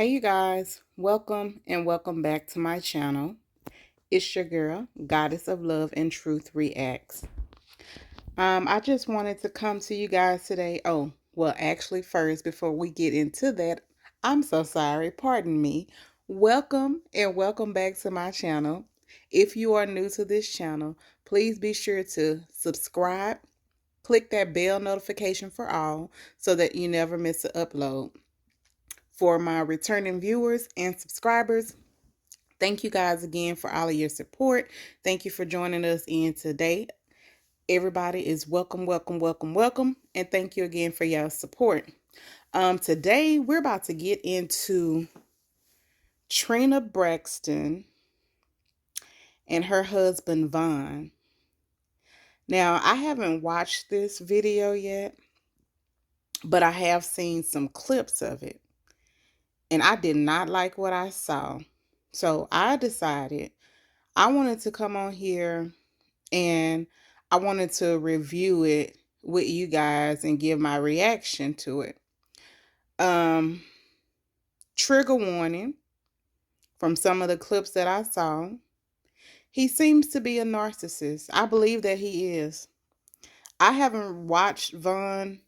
Hey you guys, welcome and welcome back to my channel. It's your girl, Goddess of Love and Truth Reacts. I just wanted to come to you guys today. Oh, well, actually first, before we get into that, I'm so sorry, pardon me. Welcome and welcome back to my channel. If you are new to this channel, please be sure to subscribe, click that bell notification for all so that you never miss an upload. For my returning viewers and subscribers, thank you guys again for all of your support. Thank you for joining us in today. Everybody is welcome, welcome, welcome, welcome. And thank you again for your support. Today we're about to get into Trina Braxton and her husband Vaughn. Now, I haven't watched this video yet, but I have seen some clips of it. And I did not like what I saw. So I decided I wanted to come on here and I wanted to review it with you guys and give my reaction to it. Trigger warning from some of the clips that I saw. He seems to be a narcissist. I believe that he is. I haven't watched Vaughn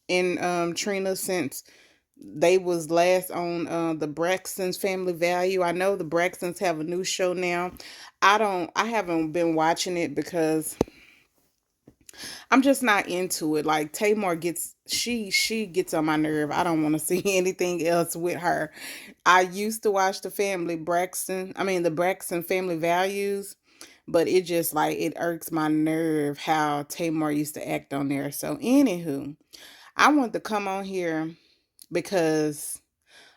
and Trina since they was last on the Braxton's Family Value. I know the Braxtons have a new show now. I haven't been watching it because I'm just not into it. Like Tamar gets she gets on my nerve. I don't want to see anything else with her. I used to watch the the Braxton Family Values, but it just like it irks my nerve how Tamar used to act on there. So anywho, I want to come on here because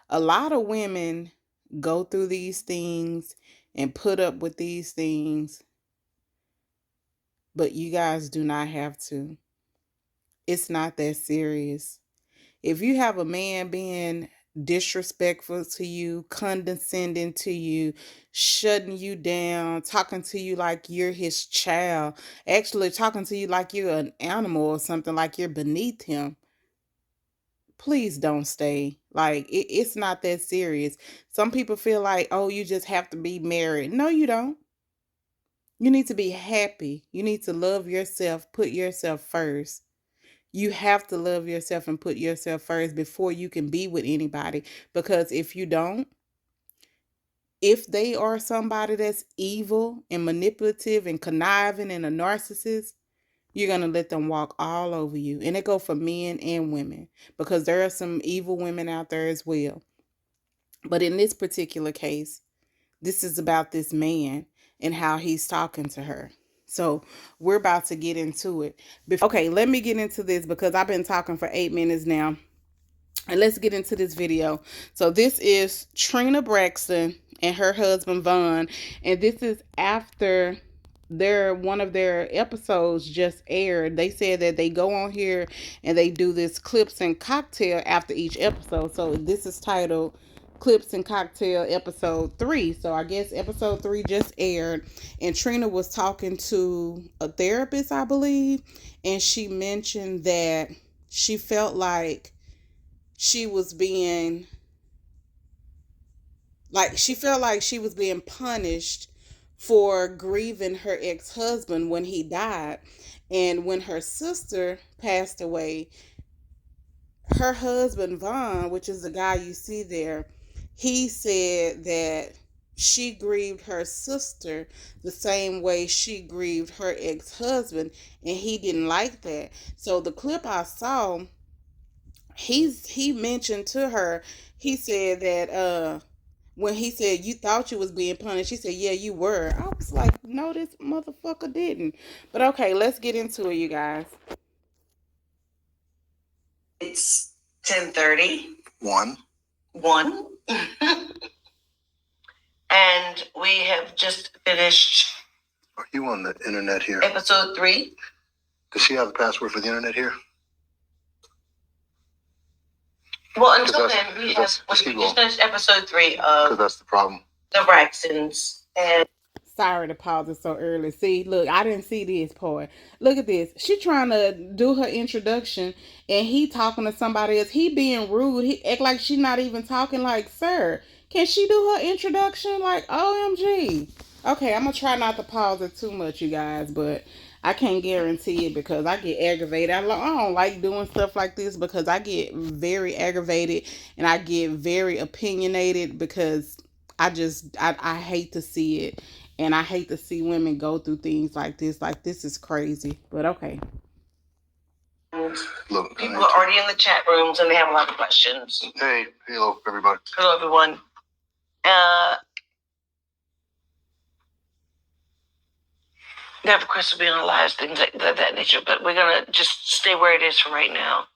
a lot of women go through these things and put up with these things, but you guys do not have to. It's not that serious. If you have a man being disrespectful to you, condescending to you, shutting you down, talking to you like you're his child, actually talking to you like you're an animal or something, like you're beneath him, please don't stay. Like, it's not that serious. Some people feel like, oh, you just have to be married. No, you don't. You need to be happy. You need to love yourself, put yourself first. You have to love yourself and put yourself first before you can be with anybody. Because if you don't, if they are somebody that's evil and manipulative and conniving and a narcissist, you're going to let them walk all over you. And it go for men and women, because there are some evil women out there as well. But in this particular case, this is about this man and how he's talking to her. So we're about to get into it. Okay, let me get into this because I've been talking for 8 minutes now. And let's get into this video. So this is Trina Braxton and her husband Vaughn. And this is after one of their episodes just aired. They said that they go on here and they do this clips and cocktail after each episode. So this is titled Clips and Cocktail episode 3. So I guess episode 3 just aired, and Trina was talking to a therapist, I believe, and she mentioned that she felt like she was being she felt like she was being punished for grieving her ex-husband when he died. And when her sister passed away, her husband Vaughn, which is the guy you see there, he said that she grieved her sister the same way she grieved her ex-husband, and he didn't like that. So the clip I saw, he mentioned to her, he said that when he said, you thought you was being punished, she said, yeah, you were. I was like, no, this motherfucker didn't. But okay, let's get into it, you guys. It's 10:30. 1. And we have just finished. Are you on the internet here? Episode 3. Does she have a password for the internet here? Well, until then, we just finished episode 3 of Because that's the problem. the Braxtons. And Sorry to pause it so early. See, look, I didn't see this part. Look at this. She trying to do her introduction, and he talking to somebody else. He being rude. He act like she not even talking. Like, sir, can she do her introduction? Like, OMG. Okay, I'm gonna try not to pause it too much, you guys, but I can't guarantee it because I get aggravated. I don't like doing stuff like this because I get very aggravated and I get very opinionated because I hate to see it, and I hate to see women go through things like this. Like, this is crazy. But okay. Look, people are already in the chat rooms and they have a lot of questions. Hey, hello, everybody. Hello, everyone. They have requests to be on lives, things like that nature, but we're gonna just stay where it is for right now.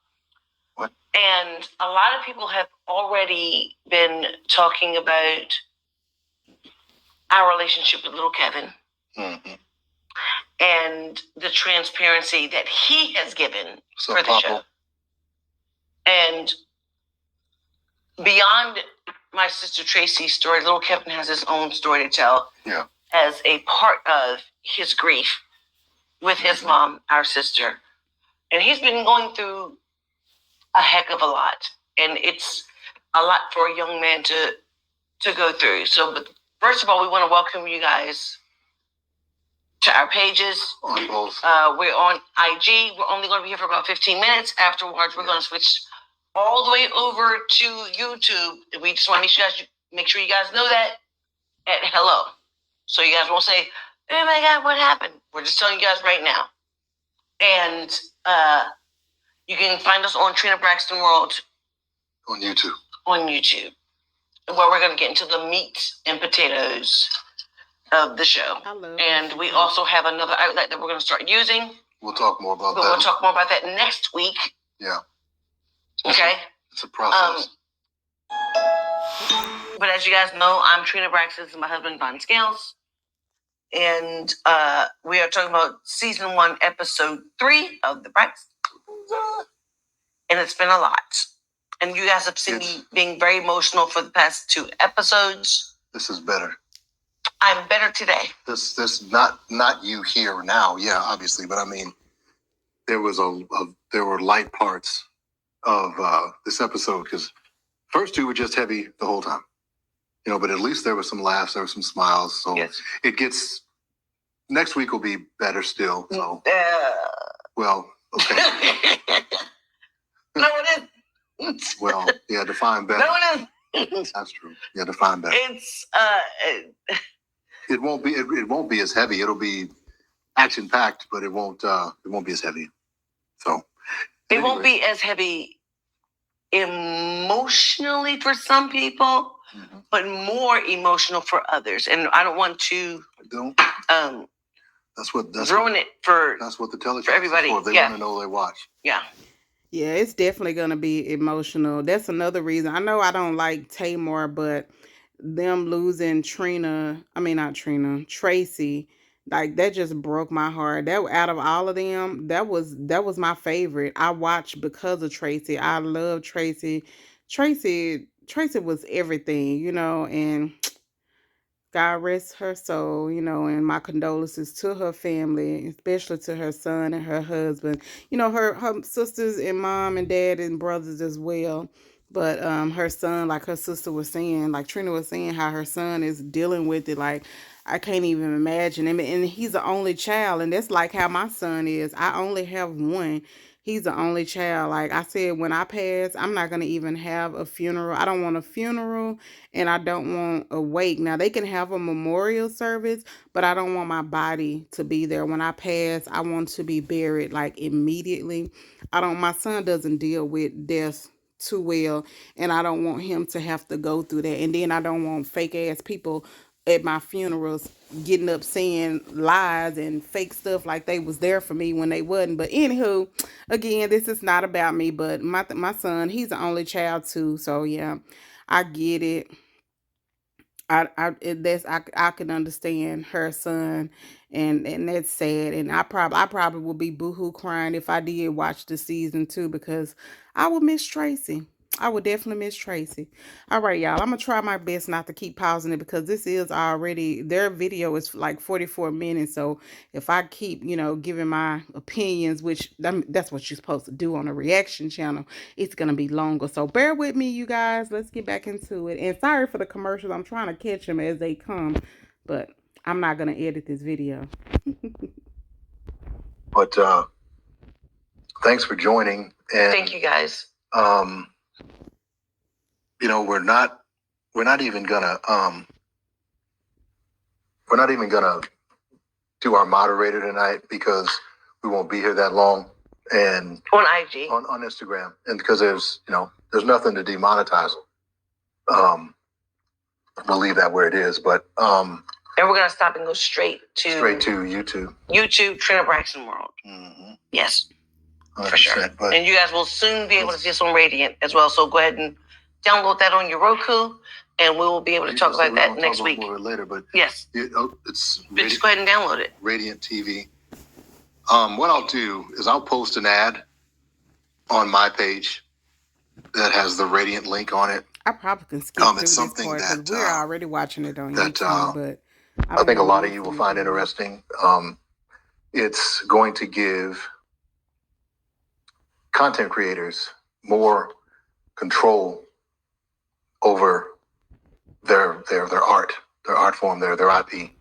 What? And a lot of people have already been talking about our relationship with little Kevin. Mm-hmm. And the transparency that he has given for the Papa. show. And beyond my sister Tracy's story, little Kevin has his own story to tell. Yeah. As a part of his grief with his mom, our sister. And he's been going through a heck of a lot. And it's a lot for a young man to go through. So, but first of all, we want to welcome you guys to our pages. On both. We're on IG. We're only going to be here for about 15 minutes. Afterwards, we're going to switch all the way over to YouTube. We just want to make sure you guys know that at hello. So you guys won't say, oh my God, what happened? We're just telling you guys right now. And you can find us on Trina Braxton World. On YouTube. On YouTube. Where we're going to get into the meat and potatoes of the show. And we also have another outlet that we're going to start using. We'll talk more about that. We'll talk more about that next week. Yeah. Okay? It's a process. But as you guys know, I'm Trina Braxton. This is my husband, Von Scales. And we are talking about season 1, episode 3 of the Braxton. And it's been a lot. And you guys have seen me being very emotional for the past 2 episodes. This is better. I'm better today. This not you here now, yeah, obviously, but I mean, there were light parts of this episode because first 2 were just heavy the whole time, but at least there were some laughs, there were some smiles. So yes. It gets next week will be better still. So well, okay. No, it isn't. Well, yeah, define better. No, it isn't. That's true. Yeah, define better. It's It won't be as heavy. It'll be action packed, but it won't be as heavy. So it won't be as heavy emotionally for some people, but more emotional for others. And I don't want to that's what ruin it for the telecast for everybody. If they want to know, they watch. Yeah. Yeah, it's definitely gonna be emotional. That's another reason. I know I don't like Tamar, but them losing Tracy, like that just broke my heart. That out of all of them, that was my favorite. I watched because of Tracy. I love Tracy. Tracy was everything, and God rest her soul, and my condolences to her family, especially to her son and her husband. Her sisters and mom and dad and brothers as well. But her son, like her sister was saying, like Trina was saying, how her son is dealing with it. Like, I can't even imagine. And he's the only child, and that's like how my son is. I only have one. He's the only child. Like I said, when I pass, I'm not going to even have a funeral. I don't want a funeral, and I don't want a wake. Now, they can have a memorial service, but I don't want my body to be there. When I pass, I want to be buried, like, immediately. My son doesn't deal with death too well, and I don't want him to have to go through that. And then I don't want fake ass people at my funerals getting up saying lies and fake stuff like they was there for me when they wasn't. But anywho, again, this is not about me, but my son, he's the only child too. So yeah, I get it. I can understand her son, and that's sad. And I probably would be boohoo crying if I did watch the season too, because I would miss Tracy. I would definitely miss Tracy. All right, y'all. I'm gonna try my best not to keep pausing it because this is already their video is like 44 minutes. So if I keep, giving my opinions, which that's what you're supposed to do on a reaction channel, it's gonna be longer. So bear with me, you guys. Let's get back into it. And sorry for the commercials. I'm trying to catch them as they come, but I'm not gonna edit this video. But thanks for joining. And thank you guys. We're not even gonna do our moderator tonight because we won't be here that long. And on IG, on Instagram, and because there's nothing to demonetize. We'll leave that where it is, but and we're gonna stop and go straight to YouTube. YouTube, Trina Braxton World. Mm-hmm. Yes, 100%, for sure. And you guys will soon be able to see us on Radiant as well. So go ahead and download that on your Roku, and we will be able to talk about that next week. More later, but yes, it's just go ahead and download it. Radiant TV. What I'll do is I'll post an ad on my page that has the Radiant link on it. I probably can skip through this part because we're already watching it on YouTube, but I think a lot of you will find interesting. It's going to give content creators more control over their art form, their IP,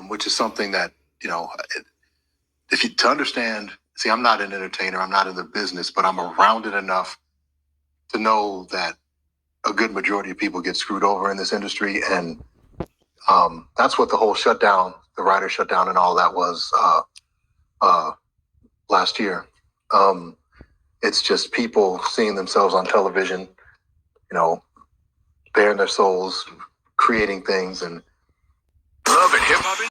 which is something that to understand. See, I'm not an entertainer. I'm not in the business, but I'm around it enough to know that a good majority of people get screwed over in this industry, and that's what the whole shutdown, the writer shutdown, and all that was last year. It's just people seeing themselves on television, bearing their souls, creating things, and love and hip hop,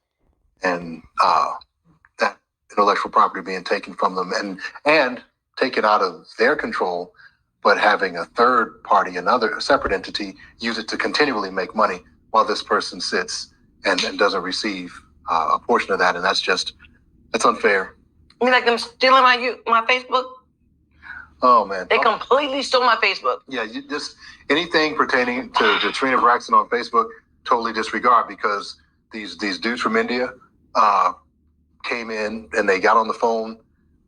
and that intellectual property being taken from them and taken out of their control, but having a third party, a separate entity, use it to continually make money while this person sits and doesn't receive a portion of that. And that's unfair. You mean like them stealing my Facebook? Oh, man. They completely stole my Facebook. Yeah, just anything pertaining to Trina Braxton on Facebook, totally disregard, because these dudes from India came in and they got on the phone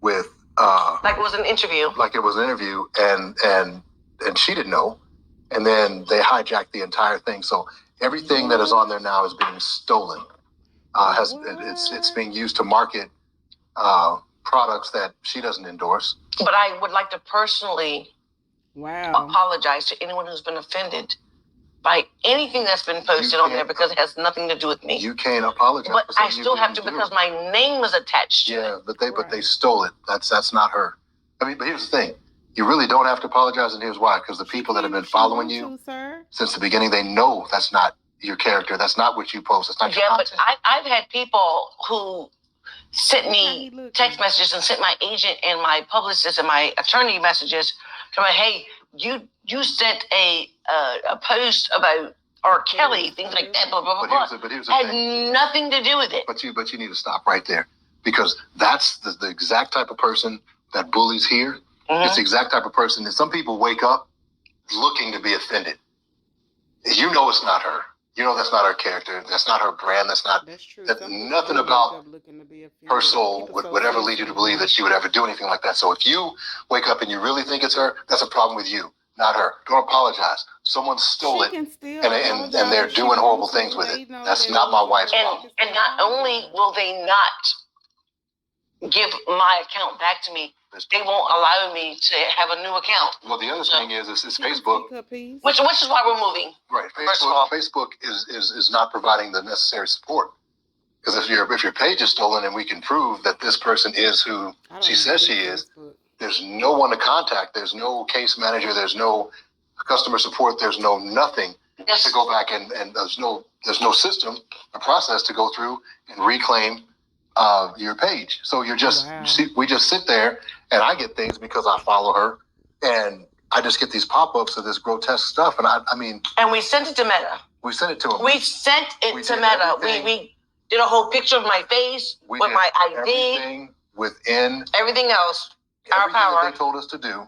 with like it was an interview. And she didn't know. And then they hijacked the entire thing. So everything that is on there now is being stolen. It's being used to market products that she doesn't endorse. But I would like to personally apologize to anyone who's been offended by anything that's been posted on there, because it has nothing to do with me. You can't apologize. But I still have to, because my name was attached to it. Yeah, but they stole it. That's not her. I mean, but here's the thing. You really don't have to apologize, and here's why. Because the people that have been following you since the beginning, they know that's not your character. That's not what you post. That's not your content. But I've had people who sent me text messages and sent my agent and my publicist and my attorney messages to me, hey, you sent a post about R. Kelly, things like that, blah, blah, blah, blah. But here's the had thing. Nothing to do with it. But you need to stop right there, because that's the exact type of person that bullies here. Mm-hmm. It's the exact type of person that some people wake up looking to be offended. You know it's not her. You know that's not her character. That's not her brand. That's true. That's nothing about her soul would ever lead you to believe that she would ever do anything like that. So if you wake up and you really think it's her, that's a problem with you, not her. Don't apologize. Someone stole it, and they're doing horrible things with it. That's not my wife's problem. And not only will they not give my account back to me, they won't allow me to have a new account. Well, the other thing is Facebook, which is why we're moving. Right. Facebook is not providing the necessary support, because if your page is stolen and we can prove that this person is who she says she is, there's no one to contact. There's no case manager. There's no customer support. There's no nothing to go back and there's no system, a process to go through and reclaim your page. So you're just we just sit there, and I get things because I follow her, and I just get these pop-ups of this grotesque stuff, and I mean, and we sent it to Meta. We sent it to them. We sent it to Meta. We did a whole picture of my face with my ID, everything within everything else. Our power. That they told us to do,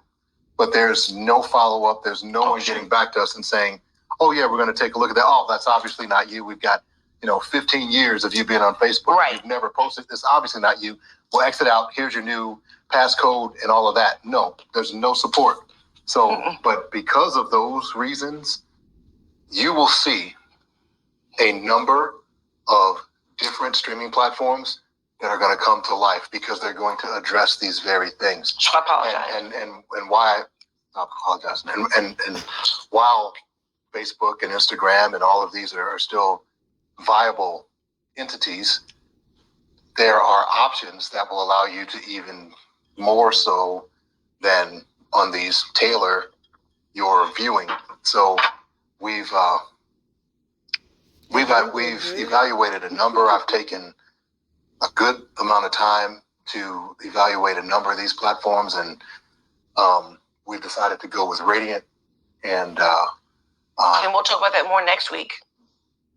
but there's no follow-up. There's no one getting back to us and saying, oh, yeah, we're going to take a look at that. Oh, that's obviously not you. We've got, 15 years of you being on Facebook. Right. You've never posted this. Obviously not you. We'll exit out. Here's your new passcode and all of that. No, there's no support. So, but because of those reasons, you will see a number of different streaming platforms that are going to come to life because they're going to address these very things. So I apologize. And why I apologize. And while Facebook and Instagram and all of these are still viable entities, there are options that will allow you to even more so than on these tailor your viewing. So we've evaluated a number. I've taken a good amount of time to evaluate a number of these platforms, and we've decided to go with Radiant. And we'll talk about that more next week.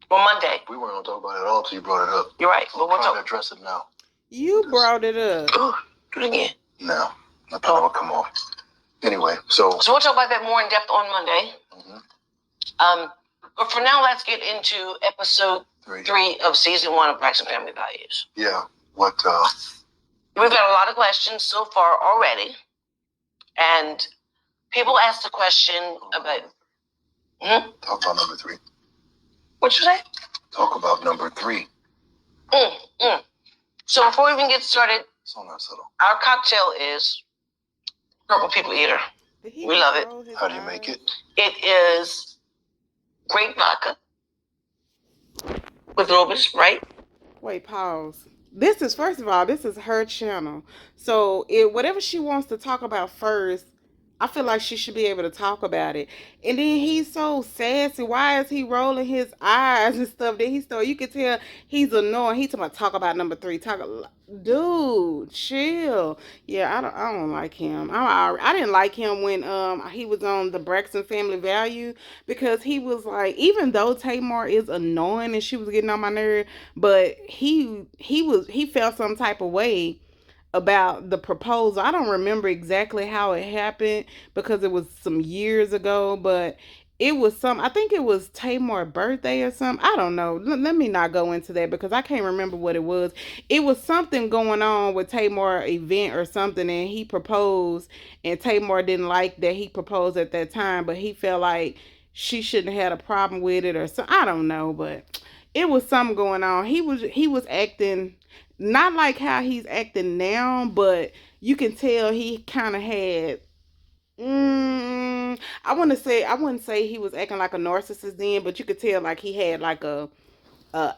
Well, Monday. We weren't going to talk about it at all until you brought it up. You're right. But we'll trying to address it now. You brought it up. Do it again. No, I thought it would come off. Anyway, so we'll talk about that more in depth on Monday. Mm-hmm. But for now, let's get into episode 3 of season 1 of Braxton Family Values. Yeah. What? We've got a lot of questions so far already, and people asked the question about. Talk about number 3. What you say? Talk about number 3. So before we even get started, so not subtle. Our cocktail is Purple People Eater. We love it. How do you make it? It is grape vodka with a little bit of Sprite. Wait, pause. This is, first of all, this is her channel. So whatever she wants to talk about first, I feel like she should be able to talk about it. And then he's so sassy. Why is he rolling his eyes and stuff? Then you can tell he's annoying. He's talk about number 3. Dude, chill. Yeah, I don't like him. I didn't like him when he was on the Braxton Family Value, because he was like, even though Tamar is annoying and she was getting on my nerve, but he felt some type of way about the proposal. I don't remember exactly how it happened because it was some years ago, but it was I think it was Tamar's birthday or something. I don't know. Let me not go into that because I can't remember what it was. It was something going on with Tamar's event or something, and he proposed, and Tamar didn't like that he proposed at that time, but he felt like she shouldn't have had a problem with it or something. I don't know, but it was something going on. He was acting not like how he's acting now, but you can tell he kind of had, I wouldn't say he was acting like a narcissist then, but you could tell like he had like a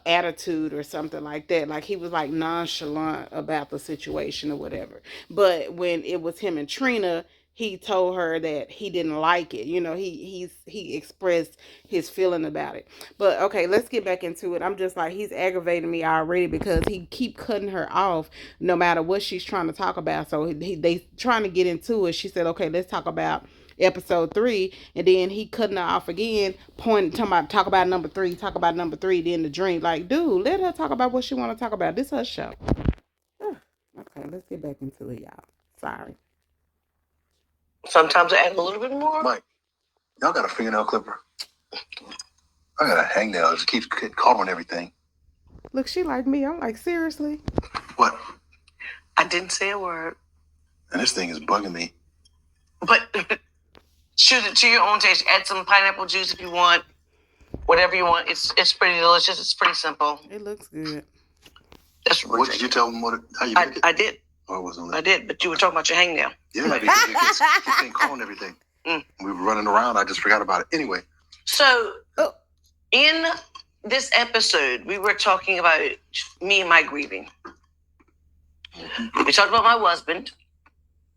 attitude or something like that. Like he was like nonchalant about the situation or whatever. But when it was him and Trina, he told her that he didn't like it. He expressed his feeling about it. But okay, let's get back into it. I'm just like, he's aggravating me already because he keep cutting her off no matter what she's trying to talk about. So they trying to get into it. She said, okay, let's talk about episode 3, and then he cutting her off again, talk about number 3, then the drink. Like, dude, let her talk about what she want to talk about. This is her show. Okay, let's get back into it, y'all. Sorry. Sometimes I add a little bit more. Mike, y'all got a fingernail clipper? I got a hangnail. It just keeps getting caught on everything. Look, she like me. I'm like, seriously? What? I didn't say a word. And this thing is bugging me. But choose it to your own taste. Add some pineapple juice if you want. Whatever you want. It's pretty delicious. It's pretty simple. It looks good. What did you tell them how you make it? I did. Or it wasn't I did, but you were talking about your hangnail. Yeah, because it gets getting caught on everything. We were running around. I just forgot about it. Anyway. So, in this episode, we were talking about me and my grieving. We talked about my husband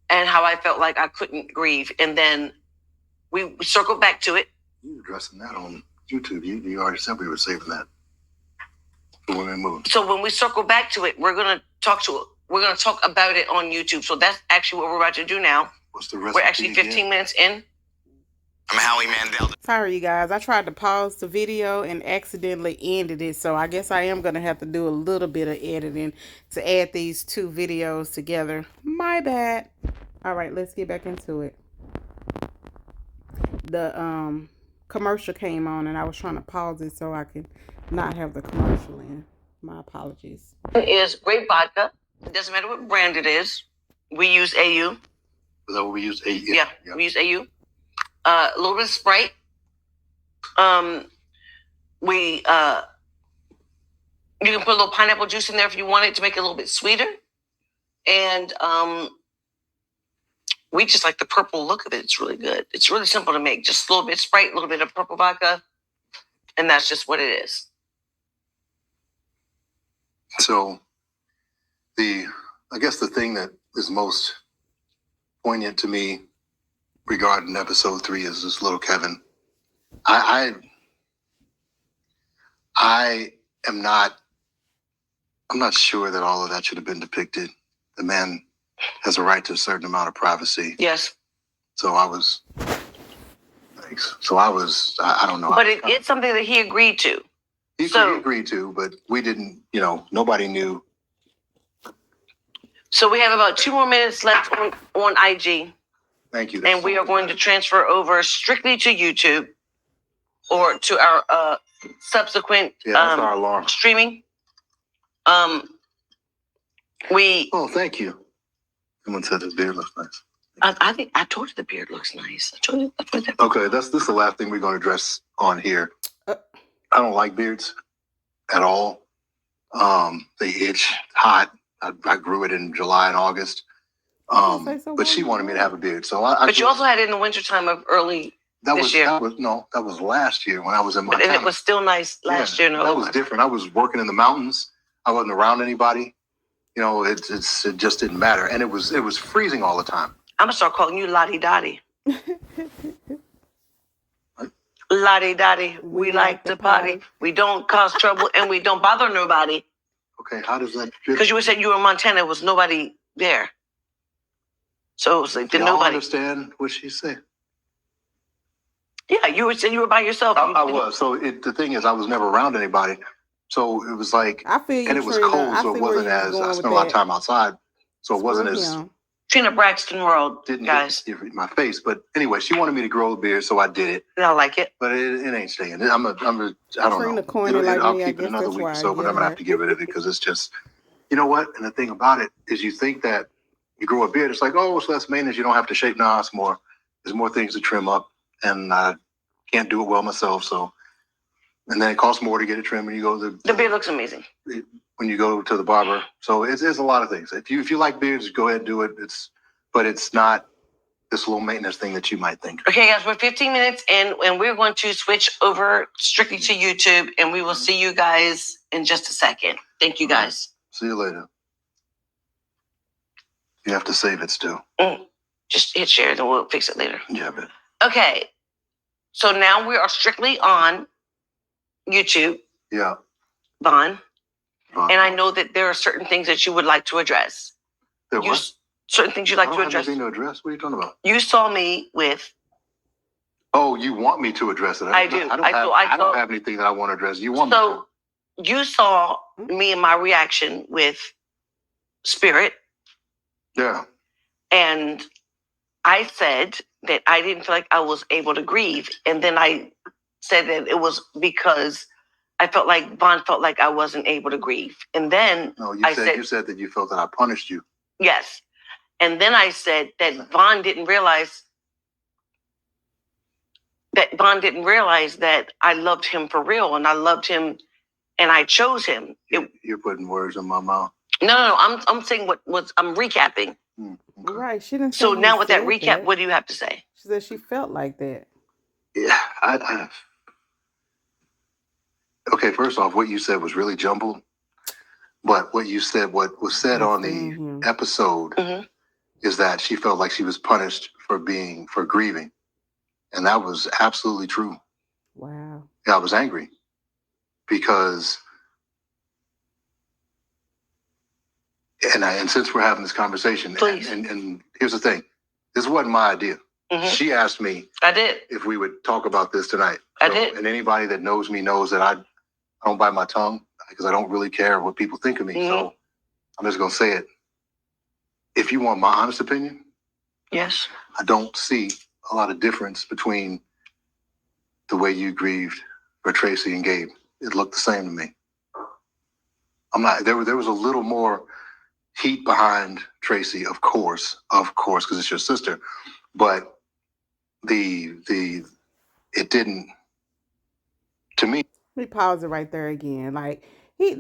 and how I felt like I couldn't grieve. And then we circled back to it. You were addressing that on YouTube. You already said we were saving that for when we moved. So when we circle back to it, we're going to talk about it on YouTube. So that's actually what we're about to do now. What's the rest? We're actually 15 minutes in. I'm Howie Mandel. Sorry, you guys. I tried to pause the video and accidentally ended it. So I guess I am going to have to do a little bit of editing to add these 2 videos together. My bad. All right, let's get back into it. the commercial came on, and I was trying to pause it so I could not have the commercial in. My apologies. It is grape vodka. It doesn't matter what brand it is. We use AU. Is that what we use? AU? Yeah, we use AU. A little bit of Sprite. We you can put a little pineapple juice in there if you want it to make it a little bit sweeter. And we just like the purple look of it. It's really good. It's really simple to make. Just a little bit of Sprite, a little bit of purple vodka, and that's just what it is. So I guess the thing that is most poignant to me regarding episode 3 is this little Kevin. I'm not sure that all of that should have been depicted. The man has a right to a certain amount of privacy. Yes. So I don't know. But it's something that he agreed to. He agreed to, but we didn't, nobody knew. So we have about 2 more minutes left on IG. Thank you. And we are going to transfer over strictly to YouTube or to our subsequent that's our alarm. Streaming. Oh, thank you. Someone said his beard looks nice. I think I told you the beard looks nice. I told you that. Okay, this is the last thing we're going to address on here. I don't like beards at all. They itch, hot. I grew it in July and August. But she wanted me to have a beard, so But you also had it in the wintertime of early this year. That was last year when I was in Montana. And it was still nice last year. No, that was different. I was working in the mountains. I wasn't around anybody. It just didn't matter, and it was freezing all the time. I'm gonna start calling you Lottie Dottie. Lottie Dottie, we like to party. We don't cause trouble, and we don't bother nobody. Okay, how does that? Because you were saying you were in Montana, there was nobody there. So it was like nobody. Understand what she said? Yeah, you were saying you were by yourself. I was. So the thing is, I was never around anybody. So it was like, I feel you, and it was Trina. cold, so it wasn't as. I spent a lot of time outside, so it wasn't as. Trina Braxton world, didn't guys. Hit my face, but anyway, she wanted me to grow a beard, so I did it. And I like it, but it ain't staying. I don't know. I'll keep it another week or so, but I'm gonna have to get rid of it because it's just, you know what? And the thing about it is, you think that you grow a beard, it's like, oh, it's less maintenance. You don't have to shape. Nah, it's more. There's more things to trim up, and I can't do it well myself. So, and then it costs more to get it trimmed when you go to the beard looks amazing when you go to the barber. So it's a lot of things. If you like beards, go ahead and do it. But it's not this low maintenance thing that you might think. Okay, guys, we're 15 minutes in, and we're going to switch over strictly to YouTube, and we will see you guys in just a second. Thank you, guys. See you later. You have to save it still. Just hit share, then we'll fix it later. Yeah, I bet. Okay, so now we are strictly on YouTube. Yeah. Vaughn. And I know that there are certain things that you would like to address. Certain things you'd like to address. I don't have anything to address. What are you talking about? You saw me with. Oh, you want me to address it? I do. I don't have anything that I want to address. You want me to? So you saw me and my reaction with Spirit. Yeah. And I said that I didn't feel like I was able to grieve. And then I said that it was because I felt like Vaughn felt like I wasn't able to grieve. And then you said that you felt that I punished you. Yes. And then I said that Vaughn didn't realize that I loved him for real, and I loved him and I chose him. You're putting words in my mouth. No. I'm saying I'm recapping. Okay. Right. She didn't. So now with that recap, what do you have to say? She said she felt like that. Yeah. Okay. First off, what you said was really jumbled. But what was said on the episode is that she felt like she was punished for grieving. And that was absolutely true. Wow. Yeah, I was angry because, and since we're having this conversation, and here's the thing, this wasn't my idea. She asked me if we would talk about this tonight. I did. And anybody that knows me knows that I don't bite my tongue, because I don't really care what people think of me. So I'm just going to say it. If you want my honest opinion, yes, I don't see a lot of difference between the way you grieved for Tracy and Gabe. It looked the same to me. I'm not. There was a little more heat behind Tracy, of course, because it's your sister. But it didn't. To me, Let me pause it right there again. Like he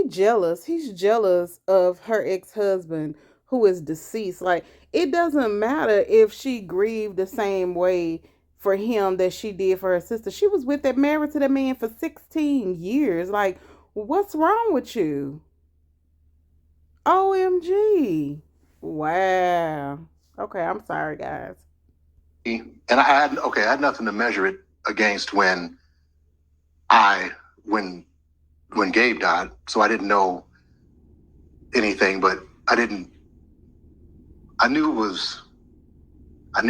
jealous. He's jealous of her ex-husband who is deceased. Like it doesn't matter if she grieved the same way for him that she did for her sister. She was with that married to that man for 16 years. Like what's wrong with you? OMG. Wow. Okay, I'm sorry guys. and I had nothing to measure it against when Gabe died, so I didn't know anything, but I knew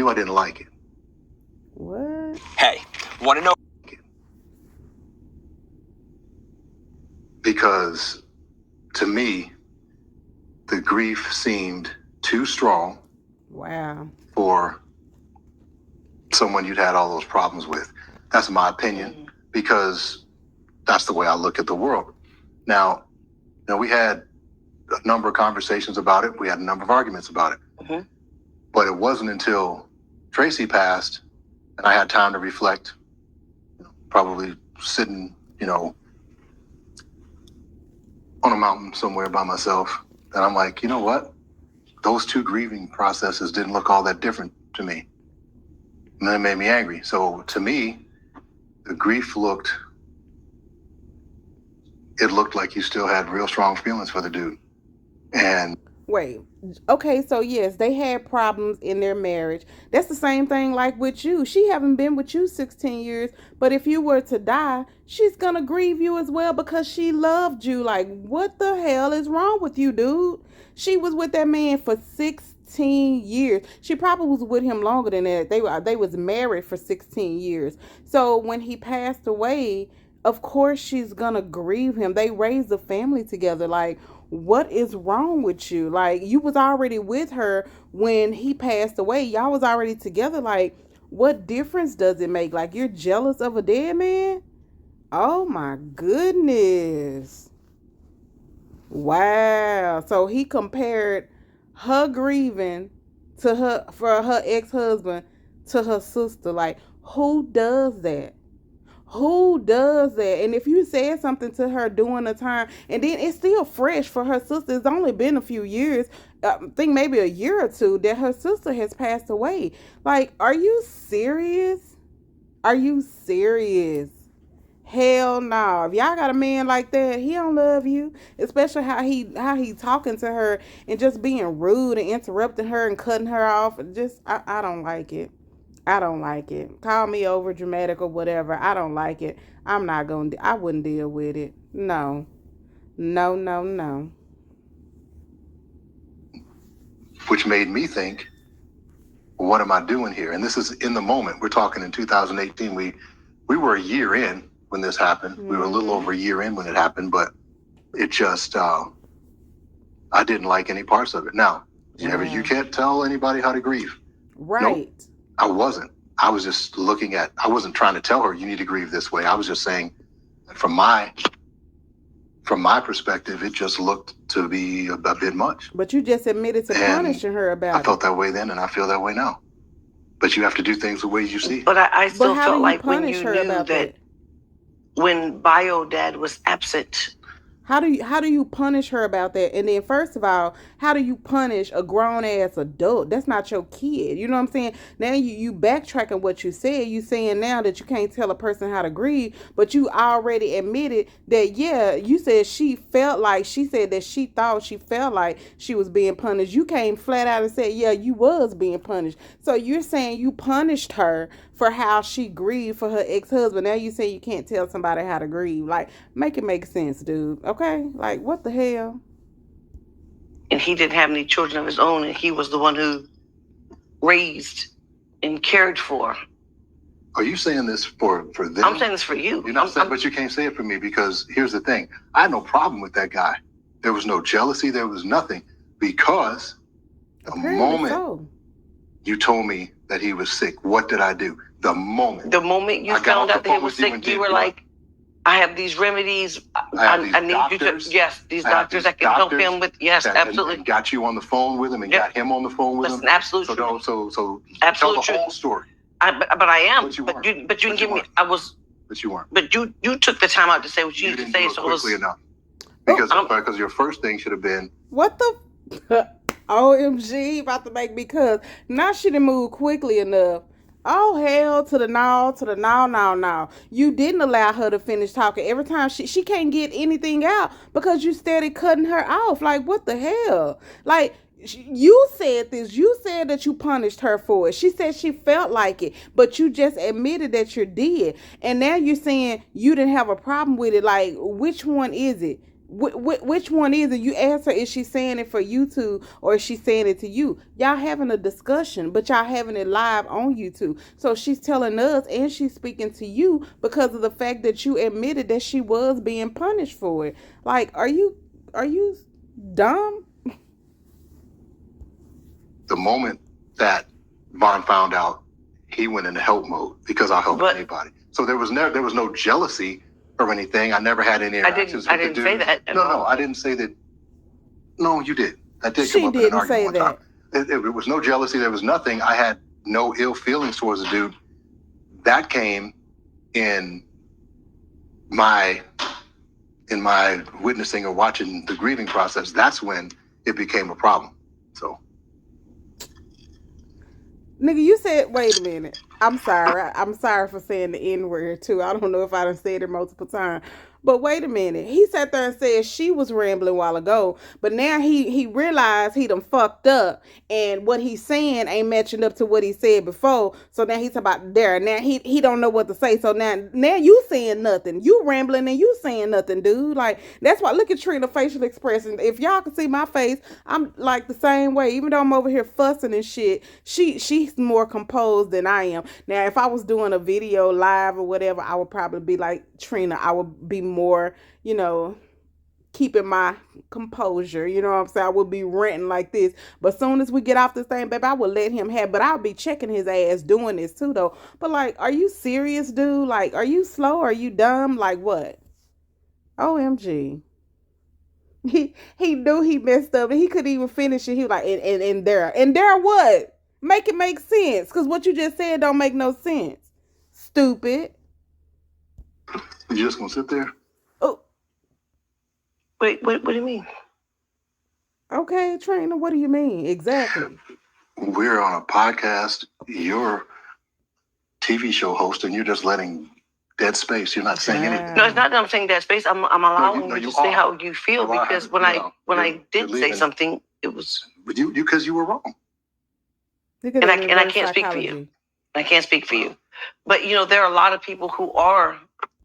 I didn't like it. What? Hey, want to know? Because to me, the grief seemed too strong. Wow. For someone you'd had all those problems with. That's my opinion, because that's the way I look at the world. Now, we had a number of conversations about it. We had a number of arguments about it. Mm-hmm. But it wasn't until Tracy passed and I had time to reflect, probably sitting, on a mountain somewhere by myself. And I'm like, you know what? Those two grieving processes didn't look all that different to me. And that made me angry. So to me, the grief looked like you still had real strong feelings for the dude. And wait, okay, so yes, they had problems in their marriage. That's the same thing like with you. She haven't been with you 16 years, but if you were to die, she's gonna grieve you as well because she loved you. Like, what the hell is wrong with you, dude? She was with that man for 16 years. She probably was with him longer than that. They was married for 16 years. So when he passed away, of course she's gonna grieve him. They raised a family together. Like, what is wrong with you? Like, you was already with her when he passed away. Y'all was already together. Like, what difference does it make? Like, you're jealous of a dead man? Oh my goodness. Wow. So he compared her grieving to her for her ex-husband to her sister. Like, who does that? Who does that? And if you said something to her during the time, and then it's still fresh for her sister, it's only been a few years, I think maybe a year or two that her sister has passed away. Like, are you serious? Are you serious? Hell no. If y'all got a man like that, he don't love you. Especially how he talking to her and just being rude and interrupting her and cutting her off. Just I don't like it. I don't like it. Call me over dramatic or whatever. I don't like it. I wouldn't deal with it. No. No, no, no. Which made me think, what am I doing here? And this is in the moment. We're talking in 2018. We were a year in when this happened. Mm-hmm. We were a little over a year in when it happened, but it just, I didn't like any parts of it. Now, you can't tell anybody how to grieve. Right. Nope. I wasn't. I was just I wasn't trying to tell her you need to grieve this way. I was just saying, from my perspective, it just looked to be a bit much. But you just admitted to punishing her about it. I felt that way then, and I feel that way now. But you have to do things the way you see. But I still felt like when you knew that when Bio Dad was absent. How do you punish her about that? And then first of all, how do you punish a grown ass adult? That's not your kid. You know what I'm saying? Now you backtracking what you said. You saying now that you can't tell a person how to grieve, but you already admitted that you said she said that she thought she felt like she was being punished. You came flat out and said, yeah, you was being punished. So you're saying you punished her for how she grieved for her ex-husband. Now you say you can't tell somebody how to grieve. Like, make it make sense, dude. Okay? Like, what the hell? And he didn't have any children of his own, and he was the one who raised and cared for. Are you saying this for them? I'm saying this for you. You're not saying, but you can't say it for me, because here's the thing. I had no problem with that guy. There was no jealousy. There was nothing, because the moment you told me that he was sick, what did I do? The moment you found out that he was sick, you were like, I have these remedies. I need doctors, you to, these doctors that can help him with, absolutely. And got you on the phone with him and got him on the phone with him. That's absolute truth. So tell the whole story. But I am. But you didn't give me, But you weren't. But you took the time out to say what you needed to say. So quickly enough. Because your first thing should have been. What the? OMG, about to make me cuss. Now she didn't move quickly enough. Oh, hell to the no. You didn't allow her to finish talking. Every time she can't get anything out because you started cutting her off. Like, what the hell? Like, you said this. You said that you punished her for it. She said she felt like it, but you just admitted that you did. And now you're saying you didn't have a problem with it. Like, which one is it? Which one is it? You ask her, is she saying it for YouTube or is she saying it to you? Y'all having a discussion, but y'all having it live on YouTube. So she's telling us and she's speaking to you because of the fact that you admitted that she was being punished for it. Like, are you dumb? The moment that Vaughn found out, he went into help mode because I'll help anybody. So there was no jealousy or anything. I never had any interactions with the dude. I didn't say that. No, I didn't say that. No, you did. That did come up in an argument one time. It was no jealousy. There was nothing. I had no ill feelings towards the dude. That came in my witnessing or watching the grieving process. That's when it became a problem. So. Nigga, you said, wait a minute. I'm sorry. I'm sorry for saying the N-word too. I don't know if I done said it multiple times. But wait a minute. He sat there and said she was rambling a while ago. But now he realized he done fucked up. And what he's saying ain't matching up to what he said before. So now he's about there. Now he don't know what to say. So now you saying nothing. You rambling and you saying nothing, dude. Like, that's why, look at Trina facial expression. If y'all can see my face, I'm like the same way. Even though I'm over here fussing and shit, she's more composed than I am. Now, if I was doing a video live or whatever, I would probably be like Trina. I would be more, keeping my composure. You know what I'm saying? I would be ranting like this. But as soon as we get off this thing, baby, I would let him have. But I'll be checking his ass doing this too, though. But like, are you serious, dude? Like, are you slow? Are you dumb? Like what? OMG. He knew he messed up and he couldn't even finish it. He was like, and there what? Make it make sense. Because what you just said don't make no sense. Stupid. You just gonna sit there? Oh. Wait, what do you mean? Okay, Trina, what do you mean? Exactly. We're on a podcast. You're TV show host and you're just letting dead space. You're not saying anything. No, it's not that I'm saying dead space. I'm allowing you to say how you feel because when I did say something, it was. But you because you were wrong. And I can't speak for you. I can't speak for you. But there are a lot of people who are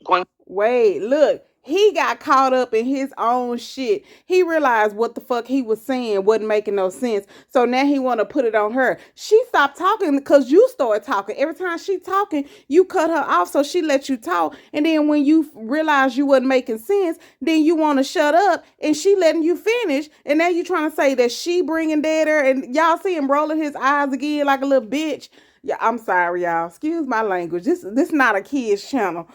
going. Wait, look. He got caught up in his own shit. He realized what the fuck he was saying wasn't making no sense. So now he want to put it on her. She stopped talking because you started talking. Every time she talking, you cut her off so she let you talk. And then when you realize you wasn't making sense, then you want to shut up and she letting you finish. And now you trying to say that she bringing dead her and y'all see him rolling his eyes again like a little bitch. Yeah, I'm sorry, y'all. Excuse my language. This not a kids channel.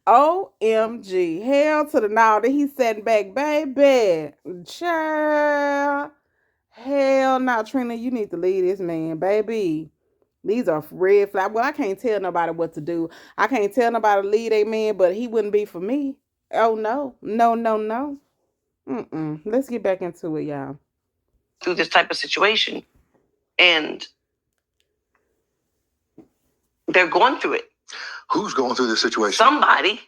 OMG. Hell to the no. Then he's sitting back, baby. Child. Hell no, Trina, you need to leave this man, baby. These are red flags. Well, I can't tell nobody what to do. I can't tell nobody to leave a man, but he wouldn't be for me. Oh, no. No. Let's get back into it, y'all. Through this type of situation. And they're going through it. Who's going through this situation? Somebody,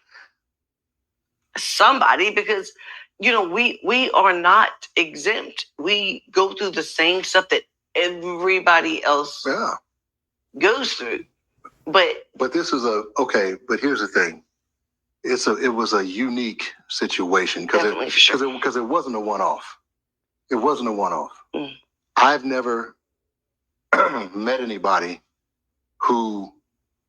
because we are not exempt. We go through the same stuff that everybody else goes through. But this is but here's the thing. It was a unique situation because it wasn't a one-off. It wasn't a one-off. Mm. I've never met anybody who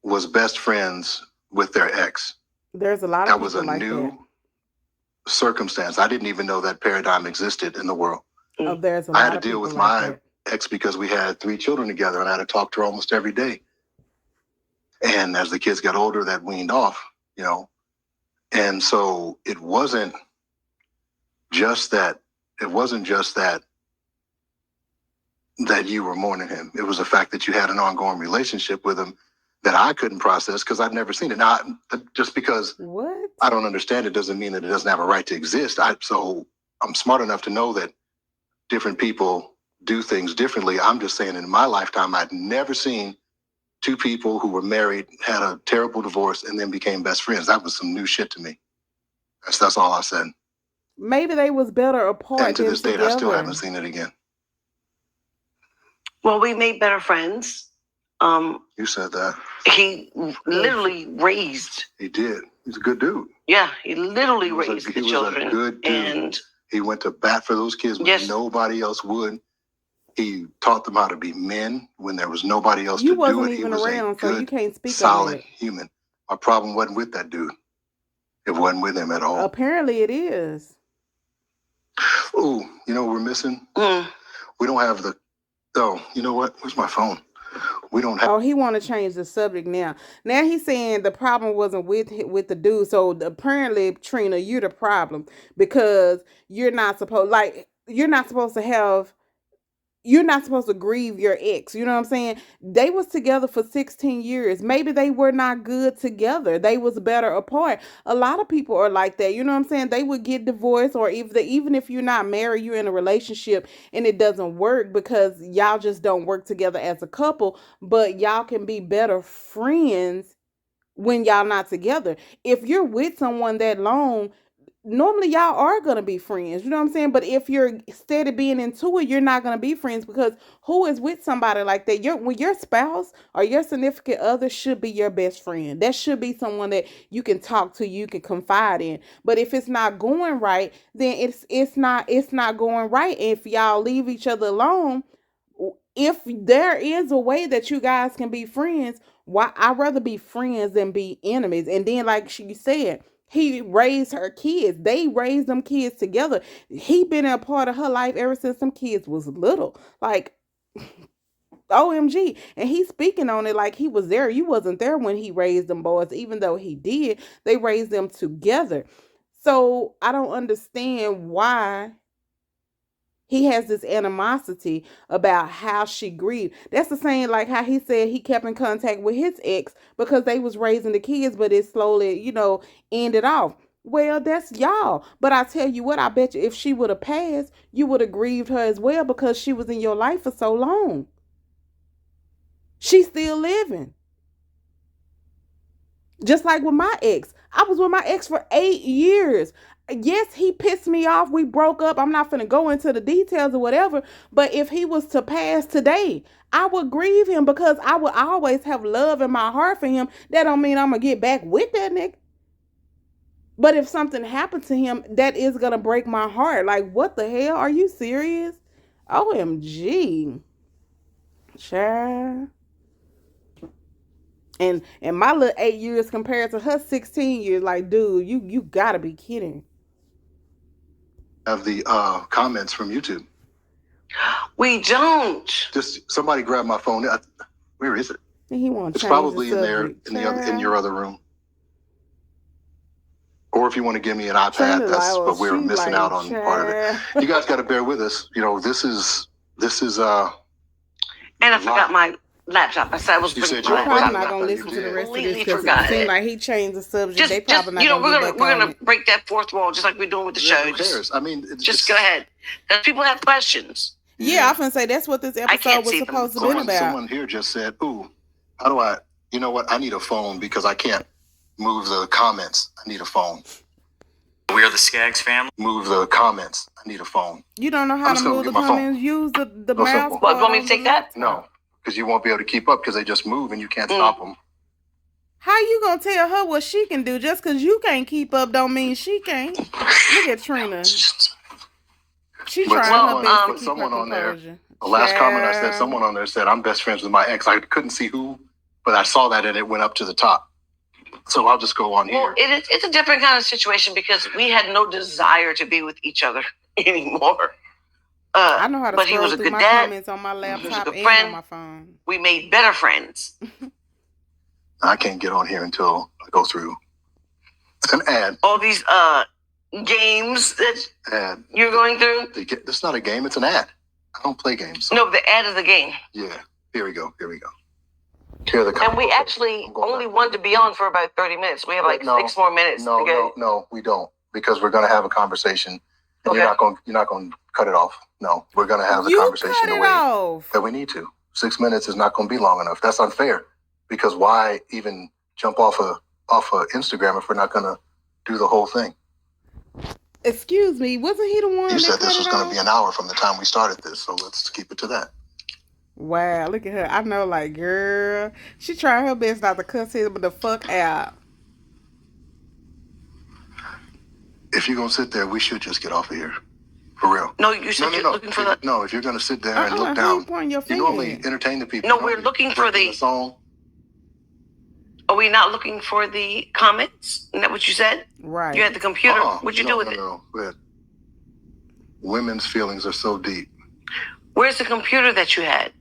was best friends with their ex. There's a lot of that was a like new circumstance. I didn't even know that paradigm existed in the world. Oh, there's a lot I had to deal with my ex because we had 3 children together and I had to talk to her almost every day. And as the kids got older, that weaned off, you know. And so it wasn't just that you were mourning him. It was the fact that you had an ongoing relationship with him that I couldn't process because I'd never seen it. Now, just because I don't understand it doesn't mean that it doesn't have a right to exist. So I'm smart enough to know that different people do things differently. I'm just saying in my lifetime, I'd never seen two people who were married, had a terrible divorce, and then became best friends. That was some new shit to me. That's all I said. Maybe they was better apart. And to this date, I still haven't seen it again. Well, we made better friends. You said that. He literally raised. He did. He's a good dude. Yeah, he literally raised the children. A good dude. And he went to bat for those kids when nobody else would. He taught them how to be men when there was nobody else to do it. You wasn't even around, so you can't speak on it. Solid human. My problem wasn't with that dude. It wasn't with him at all. Apparently it is. Oh, you know what we're missing? We don't have the... Oh, you know what? Where's my phone? We don't have... Oh, he want to change the subject now. Now he's saying the problem wasn't with the dude. So apparently, Trina, you're the problem because you're not supposed to grieve your ex. You know what I'm saying? They was together for 16 years. Maybe they were not good together. They was better apart. A lot of people are like that. You know what I'm saying? They would get divorced, or even if you're not married, you're in a relationship and it doesn't work because y'all just don't work together as a couple, but y'all can be better friends when y'all not together. If you're with someone that long, normally y'all are going to be friends, you know what I'm saying? But if you're steady being into it, you're not going to be friends because who is with somebody like that? When your spouse or your significant other should be your best friend. That should be someone that you can talk to, you can confide in. But if it's not going right, then it's not going right. And if y'all leave each other alone, if there is a way that you guys can be friends, why? I'd rather be friends than be enemies. And then, like she said, he raised her kids. They raised them kids together. He been a part of her life ever since them kids was little. Like, OMG. And he's speaking on it like he was there. You wasn't there when he raised them boys, even though he did. They raised them together. So I don't understand why he has this animosity about how she grieved. That's the same like how he said he kept in contact with his ex because they was raising the kids, but it slowly, ended off. Well, that's y'all. But I tell you what, I bet you if she would have passed, you would have grieved her as well because she was in your life for so long. She's still living. Just like with my ex. I was with my ex for 8 years. Yes, he pissed me off. We broke up. I'm not finna go into the details or whatever. But if he was to pass today, I would grieve him because I would always have love in my heart for him. That don't mean I'm gonna get back with that nigga. But if something happened to him, that is gonna break my heart. Like, what the hell? Are you serious? OMG. Child. And my little 8 years compared to her 16 years, like, dude, you gotta be kidding. Have the comments from YouTube. We don't. Just somebody grab my phone. Where is it? He wants. It's probably in there in your other room. Or if you want to give me an iPad, but we're missing out on part of it. You guys got to bear with us. This is. And I forgot my laptop. I said I was. I'm probably not gonna listen to the rest of this because it seems like he changed the subject. They probably not we're gonna break that fourth wall just like we're doing with the show. Who cares? I mean, just go ahead. People have questions. Yeah, I often say that's what this episode was supposed to be about. Someone here just said, "Ooh, how do I? You know what? I need a phone because I can't move the comments. I need a phone." We are the Skaggs family. Move the comments. I need a phone. You don't know how to move the comments. Use the mouse. What, you want me to take that? No, because you won't be able to keep up because they just move and you can't stop them. How you gonna tell her what she can do? Just because you can't keep up don't mean she can't. Look at Trina. She's trying her best to keep someone her on there. composure. The last comment I said, someone on there said, "I'm best friends with my ex." I couldn't see who, but I saw that and it went up to the top. So I'll just go on here. Well, it's a different kind of situation because we had no desire to be with each other anymore. I know how to but he was a through good my dad. comments on my laptop and friend. on my phone. We made better friends. I can't get on here until I go through an ad. All these games that you're going through? It's not a game, it's an ad. I don't play games. No, the ad is a game. Yeah, here we go. Here are the and we actually only want to be on for about 30 minutes. We have like 6 more minutes to go. No, we don't. Because we're going to have a conversation. And you're not going to cut it off. No, we're going to have the conversation the way that we need to. 6 minutes is not going to be long enough. That's unfair. Because why even jump off of Instagram if we're not going to do the whole thing? Excuse me, wasn't he the one? You said this was going to be an hour from the time we started this, so let's keep it to that. Wow, look at her. I know, like, girl, she tried her best not to cuss him the fuck out. If you're going to sit there, we should just get off of here. For real. No, you said you're looking for the... No, if you're going to sit there and look down, you normally entertain the people. No, we're looking for the song. Are we not looking for the comments? Isn't that what you said? Right. You had the computer. What'd you do with it? No. Women's feelings are so deep. Where's the computer that you had?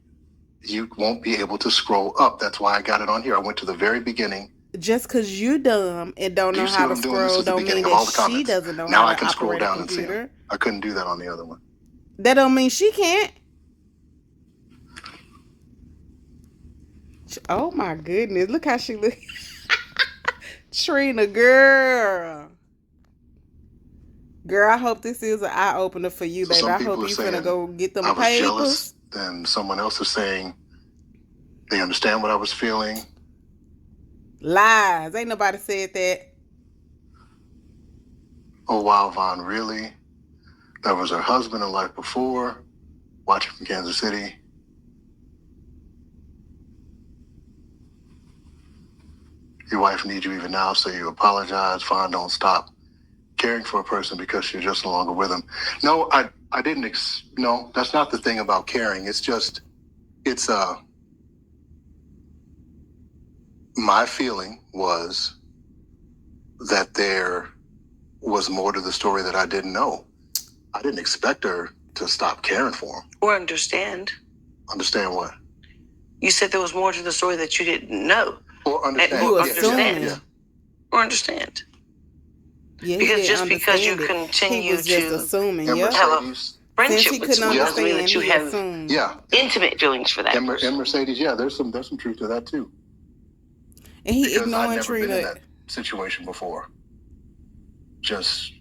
You won't be able to scroll up. That's why I got it on here. I went to the very beginning. Just because you're dumb and don't know how to scroll don't mean that she doesn't know how to operate a computer. I couldn't do that on the other one. That don't mean she can't. Oh my goodness. Look how she look. Trina, girl. Girl, I hope this is an eye-opener for you, baby. I hope you're finna go get them papers. I was jealous. Then someone else is saying they understand what I was feeling. Lies. Ain't nobody said that. Oh, wow, Vaughn, really? That was her husband in life before. Watching from Kansas City. Your wife needs you even now, so you apologize. Vaughn, don't stop caring for a person because you're just no longer with them. No, I didn't. No, that's not the thing about caring. It's just, my feeling was that there was more to the story that I didn't know. I didn't expect her to stop caring for him. Or understand. Understand what? You said there was more to the story that you didn't know. Or understand. You assuming. Yeah. Or understand. Yeah, because just because you continue to assuming, have a friendship he with couldn't someone doesn't mean understand, that you he have assumed. intimate feelings for that. And Mercedes, there's some truth to that too. And he because ignoring I'd never Trina. been in that situation before. Just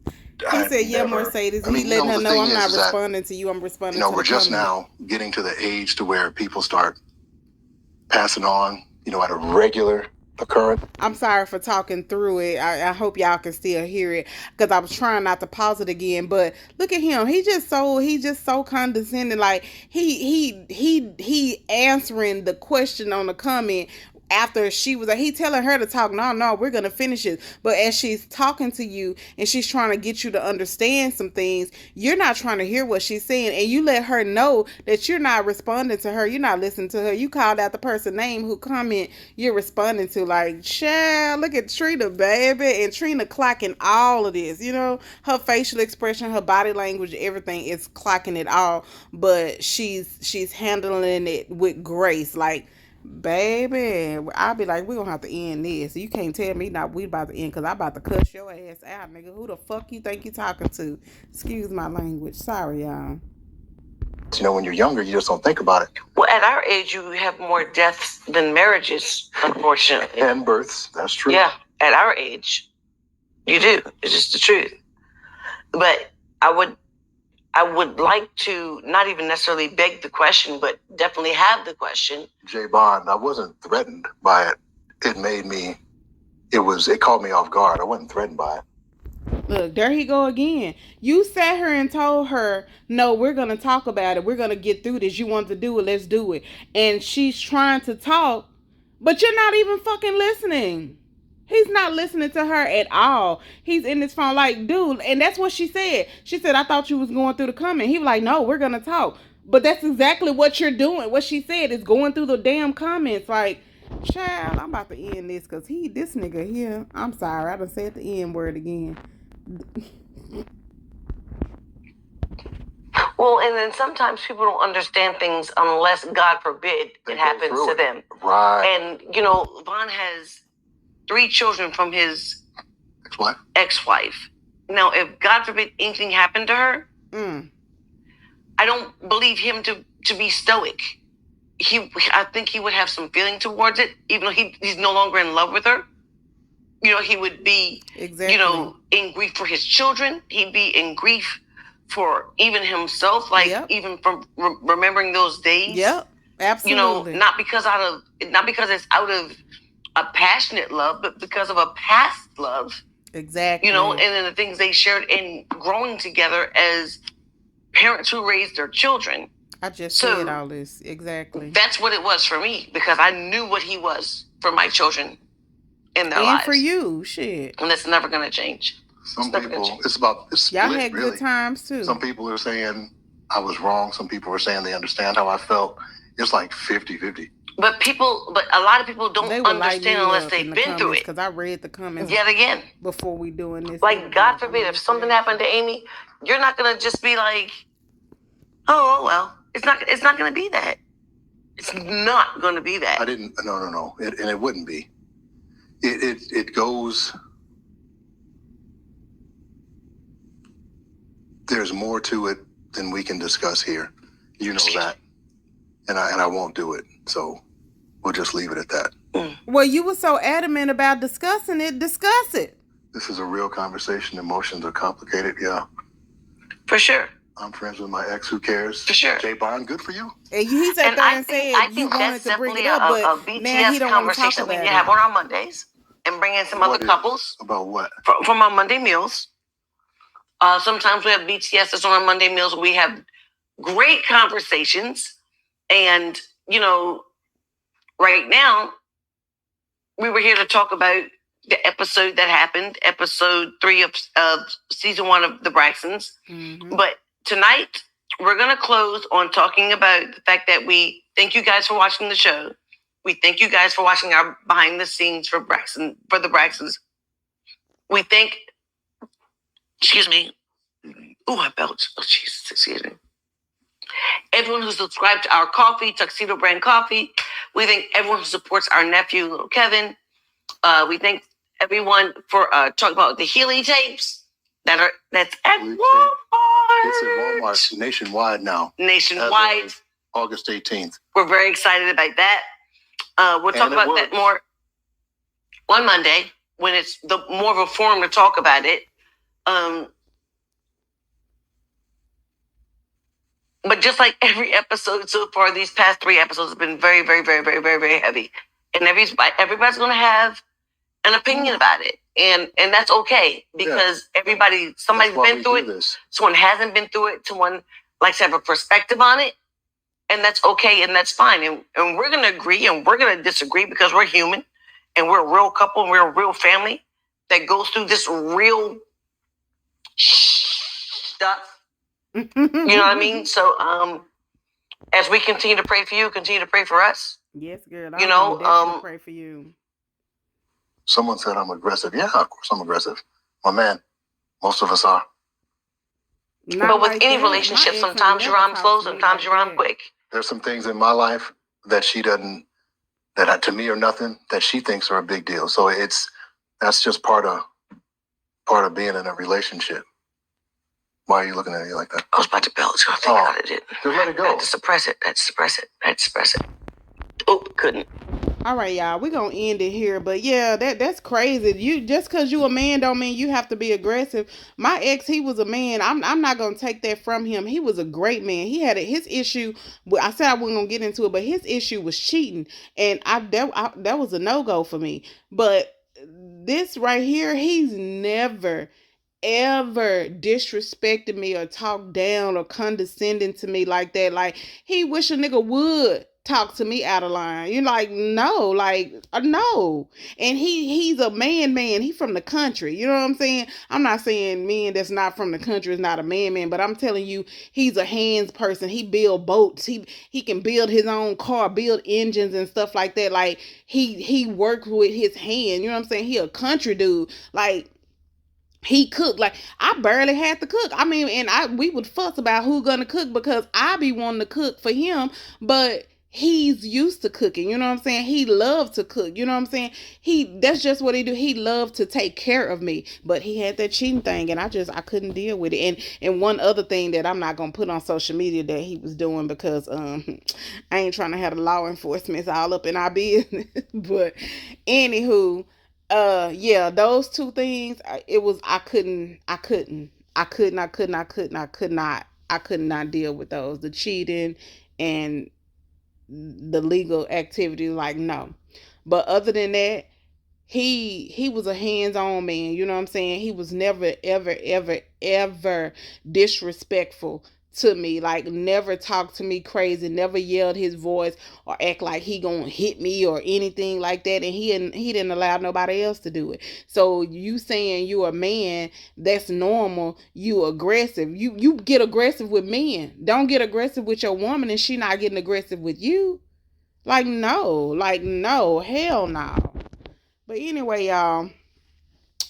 he said, "Yeah, Mercedes." He letting her know I'm not responding to you. I'm responding to we're just now getting to the age to where people start passing on, at a regular occurrence. I'm sorry for talking through it. I hope y'all can still hear it because I was trying not to pause it again. But look at him. He just so condescending. Like he answering the question on the comment. After she was he telling her to talk, no, we're going to finish it. But as she's talking to you and she's trying to get you to understand some things, you're not trying to hear what she's saying. And you let her know that you're not responding to her. You're not listening to her. You called out the person's name who comment you're responding to. Like, child, look at Trina, baby. And Trina clocking all of this. Her facial expression, her body language, everything is clocking it all. But she's handling it with grace. Like, baby, I'll be like, we're gonna have to end this. You can't tell me not we about to end because I'm about to cuss your ass out, nigga. Who the fuck you think you talking to? Excuse my language. Sorry, y'all. When you're younger, you just don't think about it. Well, at our age, you have more deaths than marriages, unfortunately. And births, that's true. Yeah, at our age, you do. It's just the truth. But I would like to not even necessarily beg the question, but definitely have the question. Jay Bond, I wasn't threatened by it. It caught me off guard. I wasn't threatened by it. Look, there he go again. You sat her and told her, no, we're going to talk about it. We're going to get through this. You want to do it. Let's do it. And she's trying to talk, but you're not even fucking listening. He's not listening to her at all. He's in his phone like, dude, and that's what she said. She said, I thought you was going through the comment. He was like, no, we're going to talk. But that's exactly what you're doing. What she said is going through the damn comments. Like, child, I'm about to end this because this nigga here, I'm sorry, I done said the N word again. Well, and then sometimes people don't understand things unless, God forbid, it happens to them. Right. And, Vaughn has 3 children from his ex-wife. Now, if, God forbid, anything happened to her, I don't believe him to be stoic. I think he would have some feeling towards it, even though he's no longer in love with her. He would be, exactly. In grief for his children. He'd be in grief for even himself, even from remembering those days. Yep, absolutely. Not because it's out of a passionate love, but because of a past love. Exactly. And then the things they shared in growing together as parents who raised their children. I just said all this. Exactly. That's what it was for me, because I knew what he was for my children in their lives. And for you, shit. And it's never going to change. Some people, it's split, y'all had really. good times too. Some people are saying I was wrong. Some people are saying they understand how I felt. It's like 50-50. But a lot of people don't understand unless they've been through it. Because I read the comments yet again before we doing this. Like, God forbid, if something happened to Amy, you're not gonna just be like, "Oh well." It's not gonna be that. It's not gonna be that. I didn't. No. And it wouldn't be. It goes. There's more to it than we can discuss here. You know that. And I won't do it. So we'll just leave it at that. Well, you were so adamant about discussing it. Discuss it. This is a real conversation. Emotions are complicated. Yeah. For sure. I'm friends with my ex. Who cares? For sure. Jay Bond, good for you. And he said that and said you wanted to bring it up, but a BTS now he don't want to talk conversation about we it. have on our Mondays and bring in some other couples. About what? From our Monday meals. Sometimes we have BTS on our Monday meals. We have great conversations. And, right now, we were here to talk about the episode that happened, episode 3 of season 1 of the Braxtons. Mm-hmm. But tonight, we're going to close on talking about the fact that we thank you guys for watching the show. We thank you guys for watching our behind the scenes for the Braxtons. We thank, excuse me. Oh, I belched. Oh, Jesus, excuse me. Everyone who subscribed to our coffee, Tuxedo brand coffee. We thank everyone who supports our nephew, little Kevin. We thank everyone for talking about the Healy tapes that's at Walmart. It's at Walmart nationwide now. Nationwide. August 18th. We're very excited about that. We'll talk about that more on Monday when it's more of a forum to talk about it. But just like every episode so far, these past 3 episodes have been very, very, very, very, very, very heavy. And everybody's going to have an opinion about it. And that's okay, because somebody's been through it. Someone hasn't been through it. Someone likes to have a perspective on it. And that's okay, and that's fine. And we're going to agree and we're going to disagree, because we're human and we're a real couple and we're a real family that goes through this real stuff. You know what I mean? So, as we continue to pray for you, continue to pray for us. Yes, girl. I pray for you. Someone said I'm aggressive. Yeah, of course I'm aggressive. My man, most of us are. But with any relationship, sometimes you rhyme slow, sometimes you rhyme quick. There's some things in my life that she doesn't, to me are nothing, that she thinks are a big deal. So that's just part of being in a relationship. Why are you looking at me like that? I was about to belch. I think I did it. Just let it go. I had to suppress it. Oh, couldn't. All right, y'all. We're going to end it here. But yeah, that's crazy. You just because you a man don't mean you have to be aggressive. My ex, he was a man. I'm not going to take that from him. He was a great man. He had his issue. I said I wasn't going to get into it, but his issue was cheating. And that was a no-go for me. But this right here, he's never ever disrespected me or talked down or condescending to me like that. Like, he wish a nigga would talk to me out of line. You're like, no. And he's a man. He from the country. You know what I'm saying? I'm not saying men that's not from the country is not a man, but I'm telling you, he's a hands person. He build boats. He can build his own car, build engines and stuff like that. Like, he works with his hand. You know what I'm saying? He a country dude. Like, he cooked. Like, I barely had to cook. I mean, and we would fuss about who gonna cook because I be wanting to cook for him, but he's used to cooking. You know what I'm saying? He loved to cook. You know what I'm saying? That's just what he do. He loved to take care of me, but he had that cheating thing, and I couldn't deal with it. And one other thing that I'm not gonna put on social media that he was doing, because I ain't trying to have the law enforcement all up in our business. But anywho, yeah, those two things, it was, I could not deal with those, the cheating and the legal activity. Like, no. But other than that, he was a hands-on man. You know what I'm saying? He was never ever disrespectful to me. Like, never talked to me crazy, never yelled his voice or act like he gonna hit me or anything like that. And he didn't allow nobody else to do it. So you saying you a man, that's normal. You aggressive. You get aggressive with men. Don't get aggressive with your woman and she not getting aggressive with you. Like, no, hell no. But anyway, y'all,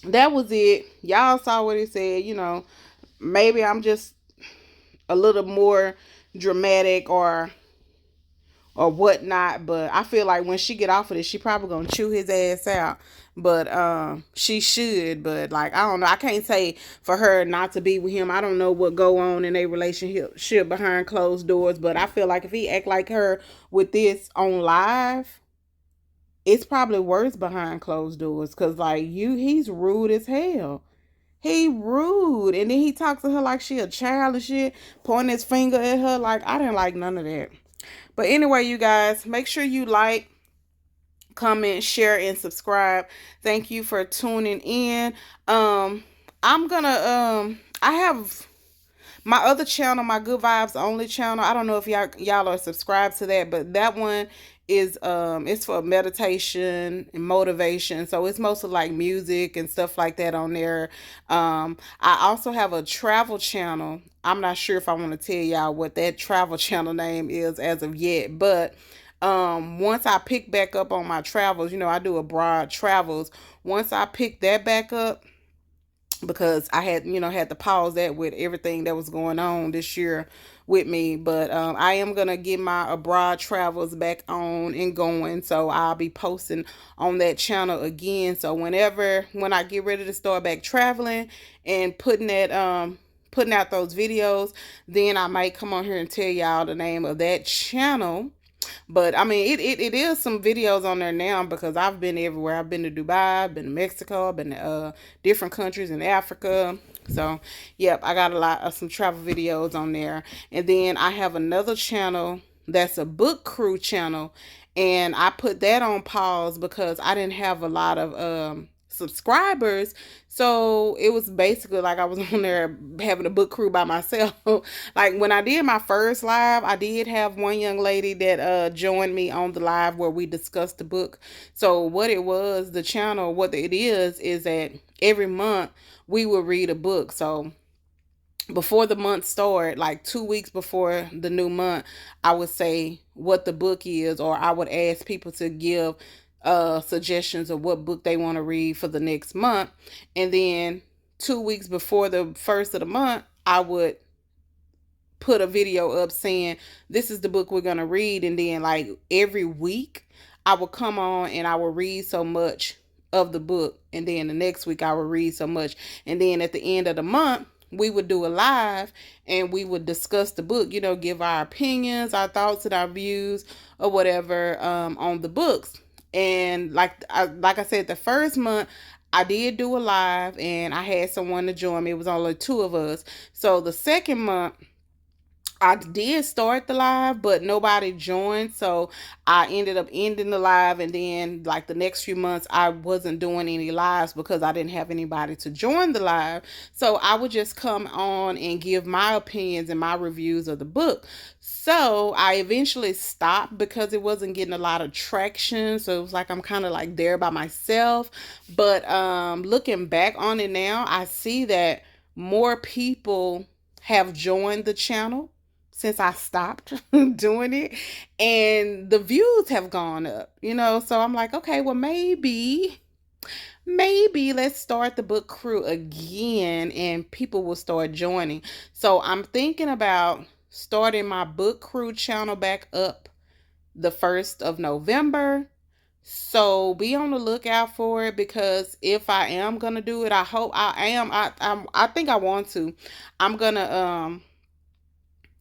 that was it. Y'all saw what he said. Maybe I'm just a little more dramatic or whatnot, but I feel like when she get off of this, she probably gonna chew his ass out. But she should. But, like, I don't know. I can't say for her not to be with him. I don't know what go on in a relationship behind closed doors. But I feel like if he act like her with this on live, it's probably worse behind closed doors. Cause, like, he's rude as hell. He rude. And then he talks to her like she a child and shit, pointing his finger at her. Like, I didn't like none of that. But anyway, you guys, make sure you like, comment, share, and subscribe. Thank you for tuning in. I'm gonna I have my other channel, my Good Vibes Only channel. I don't know if y'all are subscribed to that, but that one is it's for meditation and motivation. So it's mostly like music and stuff like that on there. I also have a travel channel. I'm not sure if I want to tell y'all what that travel channel name is as of yet, but once I pick back up on my travels, I do abroad travels. Once I pick that back up, because I had to pause that with everything that was going on this year with me. But I am gonna get my abroad travels back on and going, so I'll be posting on that channel again. So when I get ready to start back traveling and putting out those videos, then I might come on here and tell y'all the name of that channel. But I mean, it is some videos on there now, because I've been everywhere. I've been to Dubai, I've been to Mexico, I've been to different countries in Africa. So, yep, I got a lot of some travel videos on there. And then I have another channel that's a book crew channel, and I put that on pause because I didn't have a lot of subscribers. So it was basically like I was on there having a book crew by myself. Like, when I did my first live, I did have one young lady that joined me on the live where we discussed the book. So what it was, the channel, what it is that every month we will read a book. So before the month started, like 2 weeks before the new month, I would say what the book is, or I would ask people to give suggestions of what book they want to read for the next month. And then 2 weeks before the first of the month, I would put a video up saying this is the book we're gonna read. And then, like, every week I would come on and I would read so much of the book, and then the next week I would read so much, and then at the end of the month we would do a live and we would discuss the book, give our opinions, our thoughts, and our views or whatever on the books. And like I said, the first month I did do a live and I had someone to join me. It was only 2 of us. So the second month I did start the live, but nobody joined. So I ended up ending the live. And then, like, the next few months, I wasn't doing any lives because I didn't have anybody to join the live. So I would just come on and give my opinions and my reviews of the book. So I eventually stopped because it wasn't getting a lot of traction. So it was like I'm kind of like there by myself. But looking back on it now, I see that more people have joined the channel since I stopped doing it, and the views have gone up, so I'm like, okay, well, maybe maybe let's start the book crew again and people will start joining. So I'm thinking about starting my book crew channel back up the 1st of November. So be on the lookout for it, because if I am gonna do it, I hope I am. I think I want to. I'm gonna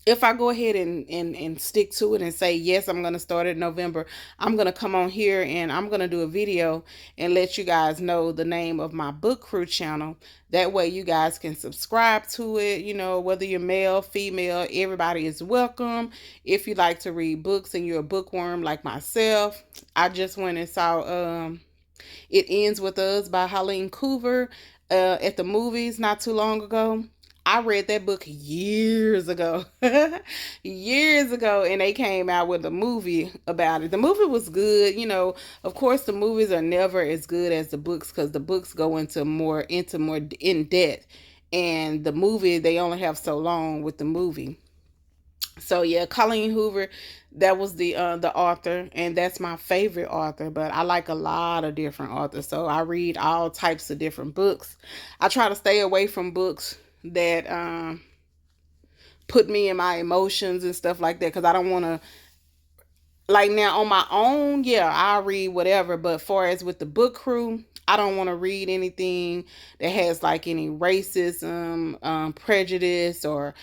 if I go ahead and stick to it and say, yes, I'm going to start it in November, I'm going to come on here and I'm going to do a video and let you guys know the name of my book crew channel. That way you guys can subscribe to it. You know, whether you're male, female, everybody is welcome. If you like to read books and you're a bookworm like myself, I just went and saw It Ends With Us by Helene Coover at the movies not too long ago. I read that book years ago. Years ago, and they came out with a movie about it. The movie was good. You know, of course, the movies are never as good as the books, because the books go into more in depth. And the movie, they only have so long with the movie. So yeah, Colleen Hoover, that was the author, and that's my favorite author. But I like a lot of different authors, so I read all types of different books. I try to stay away from books that put me in my emotions and stuff like that, because I don't want to. Like now on my own, yeah, I'll read whatever. But far as with the book crew, I don't want to read anything that has like any racism, prejudice, or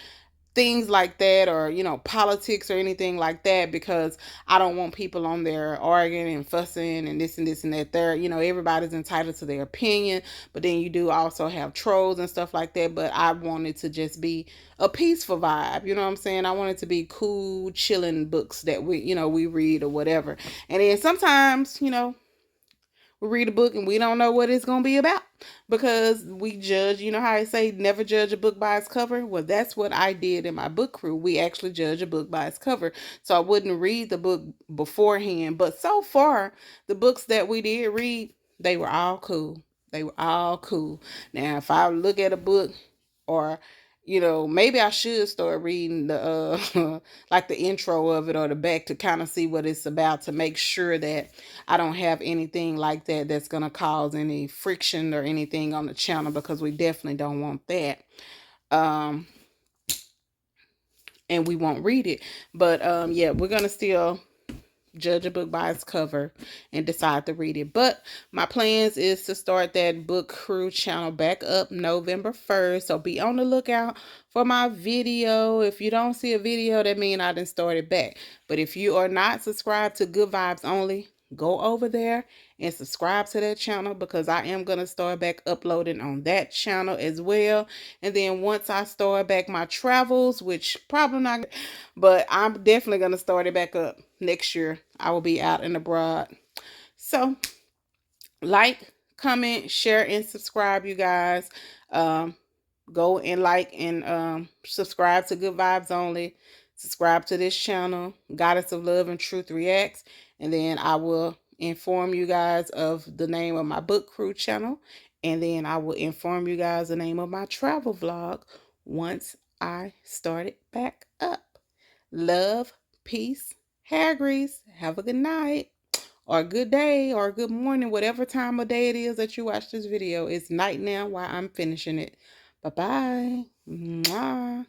things like that, or you know, politics or anything like that, because I don't want people on there arguing and fussing and this and this and that. There, you know, everybody's entitled to their opinion, but then you do also have trolls and stuff like that. But I want it to just be a peaceful vibe, you know what I'm saying? I want it to be cool, chilling books that we read or whatever. And then sometimes, we read a book and we don't know what it's going to be about, because we judge, you know how I say, never judge a book by its cover. Well, that's what I did in my book crew. We actually judge a book by its cover. So I wouldn't read the book beforehand. But so far, the books that we did read, they were all cool. They were all cool. Now, if I look at a book, or maybe I should start reading the like the intro of it or the back, to kind of see what it's about, to make sure that I don't have anything like that that's going to cause any friction or anything on the channel, because we definitely don't want that. And we won't read it. But yeah, we're going to still judge a book by its cover and decide to read it. But my plans is to start that book crew channel back up November 1st. So be on the lookout for my video. If you don't see a video, that means I didn't start it back. But if you are not subscribed to Good Vibes Only, go over there and subscribe to that channel, because I am going to start back uploading on that channel as well. And then once I start back my travels, which probably not, but I'm definitely going to start it back up next year. I will be out and abroad. So like, comment, share, and subscribe, you guys. Go and like and subscribe to Good Vibes Only. Subscribe to this channel, Goddess of Love and Truth Reacts. And then I will inform you guys of the name of my book crew channel. And then I will inform you guys the name of my travel vlog once I start it back up. Love, peace, hair grease. Have a good night, or a good day, or a good morning, whatever time of day it is that you watch this video. It's night now while I'm finishing it. Bye-bye. Mwah.